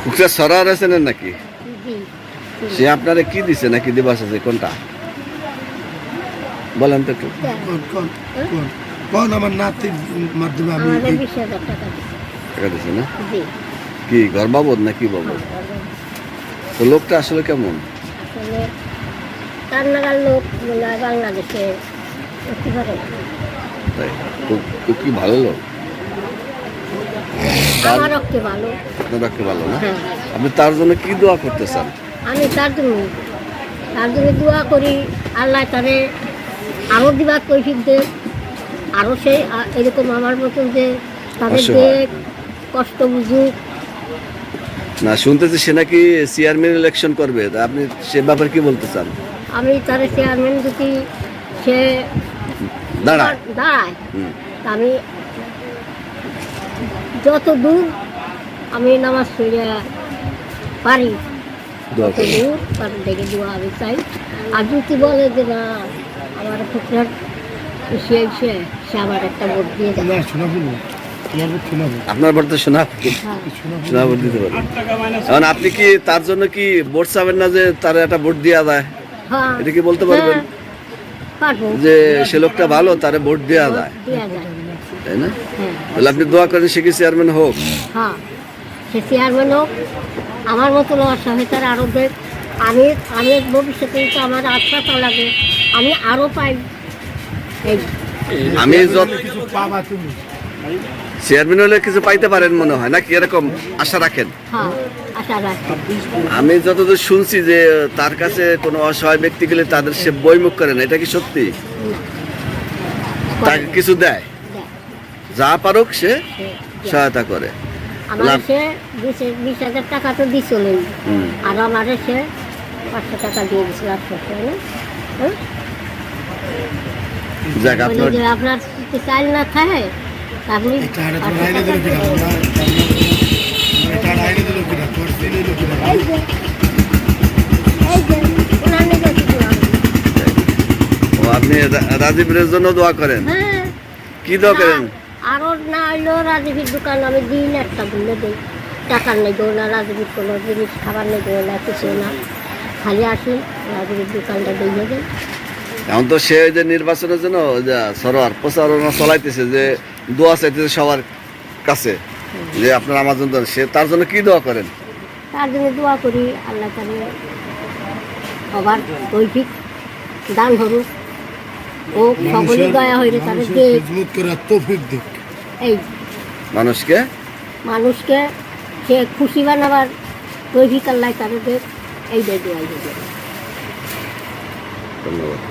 উকরা সরার আছেন নাকি? জি সে আপনারে কি দিছে নাকি দিবাস আছে কোনটা বলেন তো একটু। কোন আমার নাতির মাধ্যমে আমি আমাদের 20,000 টাকা দিছে। টাকা দিছে না? জি কি ঘর বাবদ নাকি বাবদ? তো লোকটা আসলে কেমন? আসলে তার নাগাল লোক মনে হয় বাংলাদেশে করতে পারে না। তাই খুব কি ভালো লোক? তার- আমার রক্তে ভালো। আপনার পক্ষে ভালো না? হ্যাঁ আপনি তার জন্য কি দোয়া করতে চান? আমি তার জন্য দোয়া করি আল্লাহ তারে আরও দিবা কৈফিক দে, আরও সে এরকম আমার মতন যে তাদের যে অসহায়। কষ্ট বুঝুক। না শুনতেছি সে নাকি চেয়ারম্যান ইলেকশন করবে, তা আপনি সে ব্যাপারে কি বলতে চান? আমি তারে চেয়ারম্যান যদি সে দাঁড়ায়। দাঁড়ায় হুম। তা আমি যত দূর আমি নামাজ পড়ে পারি দোয়া তত করবেন। দূর তার দেখে দোয়া আমি চাই। আর যদি বলে যে না আমার পুত্রের সে সে আমার একটা ভোট দিয়ে দেয়। না শোনাবো না তোমার ভোট শোনাবো আপনার ভোট তো শোনা হ্যাঁ শোনা ভোট দিতে পারেন। এখন আপনি কি তার জন্য কি ভোট চাবেন না যে তার একটা ভোট দেওয়া যায়? হ্যাঁ এটা কি বলতে পারবেন? হ্যাঁ, পারবো যে সে লোকটা ভালো, তারে ভোট দেওয়া যায়, দেওয়া যায়। তাই না? হ্যাঁ তাহলে আপনি দোয়া করেন সে কি চেয়ারম্যান হোক। হ্যাঁ সে চেয়ারম্যান হোক, আমার মতন অসহায়তার আরও দেখ। আমি আমি ভবিষ্যতে তো আমার আশা লাগে আমি আরও পাই। এই আমি যত কিছু পাবা তুমি চেয়ারম্যান হলে কিছু পাইতে পারেন মনে হয় নাকি, এরকম আশা রাখেন? হ্যাঁ আশা রাখি। আমি যতদূর শুনছি যে তার কাছে কোনো অসহায় ব্যক্তি গেলে তাদের সে বইমুখ করে না, এটা কি সত্যি? তাকে কিছু দেয়, দেখ, যা পারুক সে সে দেয়। সহায়তা করে। আমার লাভ- সে 20,000 টাকা তো দিছিলেন, হুম। আর আমার সে 500 টাকা দিয়ে দিছিল আশ্বাসে। যাক আপনার যে আপনার যদি চাল না থাকে আপনি এটা আরে 500 তো রাইনে টাকা দিল কিনা দিয়ে এটা রাইনে দিল কিনা তোর দিল কিনা এই যে ওনার নিজে কিছু না। ও আপনি রাজীবের জন্য দোয়া করেন? হ্যাঁ কি দোয়া করেন? আরও না হইলেও রাজীবের দোকান আমি দিন একটা দিলে দিই। টাকার নেই দেবো না, রাজীবের কোনো জিনিস খাবার নেই দেবো না, কিছু না, খালি আসি রাজীবের দোকানটা দিয়ে দেয়। এখন তো সে ওই যে নির্বাচনের জন্য সরোয়ার প্রচারণা চলাইতেছে যে দোয়া চাইতেছে সবার কাছে যে আপনার আমার জন্য, সে তার জন্য কি দোয়া করেন? তার জন্য দোয়া করি আল্লাহ তারে সবার দৈহিক দান হরুক ও সকলেই দয়া হইলে তাদের যে খিদমত করার তৌফিক দিক এই মানুষকে মানুষকে সে খুশি বানাবার দৈহিক আল্লাহ তাদের এই দোয়াই দেবে। ধন্যবাদ।